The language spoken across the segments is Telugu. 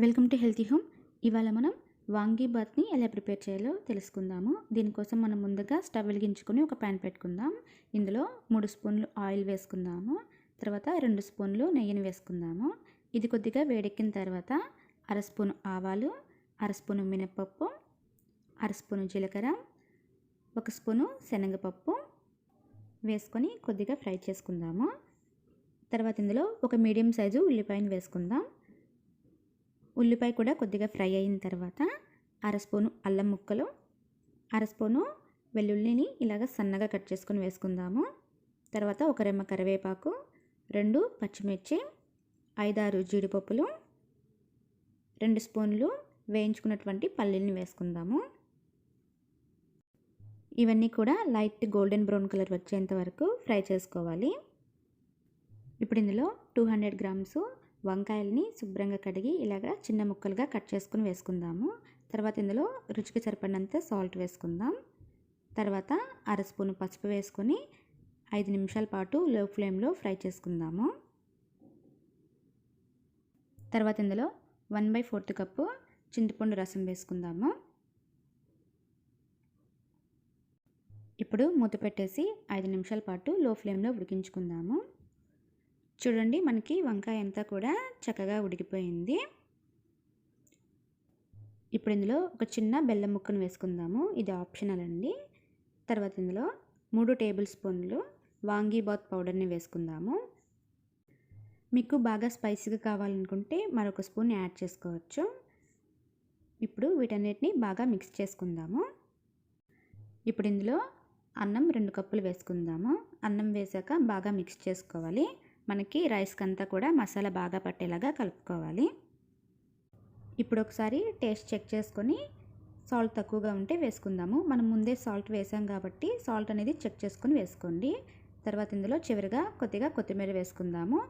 Welcome to healthy home. ఇవాళ మనం వాంగీబాత్ని ఎలా ప్రిపేర్ చేయాలో తెలుసుకుందాము. దీనికోసం మనం ముందుగా స్టవ్ వెలిగించుకొని ఒక ప్యాన్ పెట్టుకుందాం. ఇందులో 3 స్పూన్లు ఆయిల్ వేసుకుందాము. తర్వాత 2 స్పూన్లు నెయ్యిని వేసుకుందాము. ఇది కొద్దిగా వేడెక్కిన తర్వాత అర స్పూను ఆవాలు, అర స్పూను మినపప్పు, అర స్పూను జీలకర్ర, 1 స్పూను శనగపప్పు వేసుకొని కొద్దిగా ఫ్రై చేసుకుందాము. తర్వాత ఇందులో ఒక మీడియం సైజు ఉల్లిపాయను వేసుకుందాం. ఉల్లిపాయ కూడా కొద్దిగా ఫ్రై అయిన తర్వాత అర స్పూను అల్లం ముక్కలు, అర స్పూను వెల్లుల్లిని ఇలాగ సన్నగా కట్ చేసుకొని వేసుకుందాము. తర్వాత ఒక రెమ్మ కరివేపాకు, 2 పచ్చిమిర్చి, 5-6 జీడిపప్పులు, 2 స్పూన్లు వేయించుకున్నటువంటి పల్లీలను వేసుకుందాము. ఇవన్నీ కూడా లైట్ గోల్డెన్ బ్రౌన్ కలర్ వచ్చేంత వరకు ఫ్రై చేసుకోవాలి. ఇప్పుడు ఇందులో 200 గ్రామ్స్ వంకాయల్ని శుభ్రంగా కడిగి ఇలాగ చిన్న ముక్కలుగా కట్ చేసుకుని వేసుకుందాము. తర్వాత ఇందులో రుచికి సరిపడినంత సాల్ట్ వేసుకుందాం. తర్వాత అర స్పూను పసుపు వేసుకొని 5 నిమిషాల పాటు లో ఫ్లేమ్లో ఫ్రై చేసుకుందాము. తర్వాత ఇందులో 1/4 కప్పు చింతపండు రసం వేసుకుందాము. ఇప్పుడు మూత పెట్టేసి 5 నిమిషాల పాటు లో ఫ్లేమ్లో ఉడికించుకుందాము. చూడండి, మనకి వంకాయ అంతా కూడా చక్కగా ఉడికిపోయింది. ఇప్పుడు ఇందులో ఒక చిన్న బెల్లం ముక్కను వేసుకుందాము. ఇది ఆప్షనల్ అండి. తర్వాత ఇందులో 3 టేబుల్ స్పూన్లు వాంగిబాత్ పౌడర్ని వేసుకుందాము. మీకు బాగా స్పైసీగా కావాలనుకుంటే మరొక స్పూన్ యాడ్ చేసుకోవచ్చు. ఇప్పుడు వీటన్నిటిని బాగా మిక్స్ చేసుకుందాము. ఇప్పుడు ఇందులో అన్నం 2 కప్పులు వేసుకుందాము. అన్నం వేసాక బాగా మిక్స్ చేసుకోవాలి. మనకి రైస్కి అంతా కూడా మసాలా బాగా పట్టేలాగా కలుపుకోవాలి. ఇప్పుడు ఒకసారి టేస్ట్ చెక్ చేసుకొని సాల్ట్ తక్కువగా ఉంటే వేసుకుందాము. మనం ముందే సాల్ట్ వేసాం కాబట్టి సాల్ట్ అనేది చెక్ చేసుకొని వేసుకోండి. తర్వాత ఇందులో చివరిగా కొద్దిగా కొత్తిమీర వేసుకుందాము.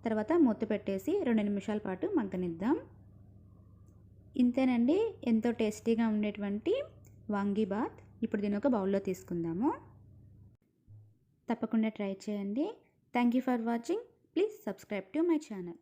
తర్వాత మూత పెట్టేసి 2 నిమిషాల పాటు మగ్గనిద్దాం. ఇంతేనండి, ఎంతో టేస్టీగా ఉండేటువంటి వాంగీబాత్. ఇప్పుడు దీని ఒక బౌల్లో తీసుకుందాము. తప్పకుండా ట్రై చేయండి. Thank you for watching. Please subscribe to my channel.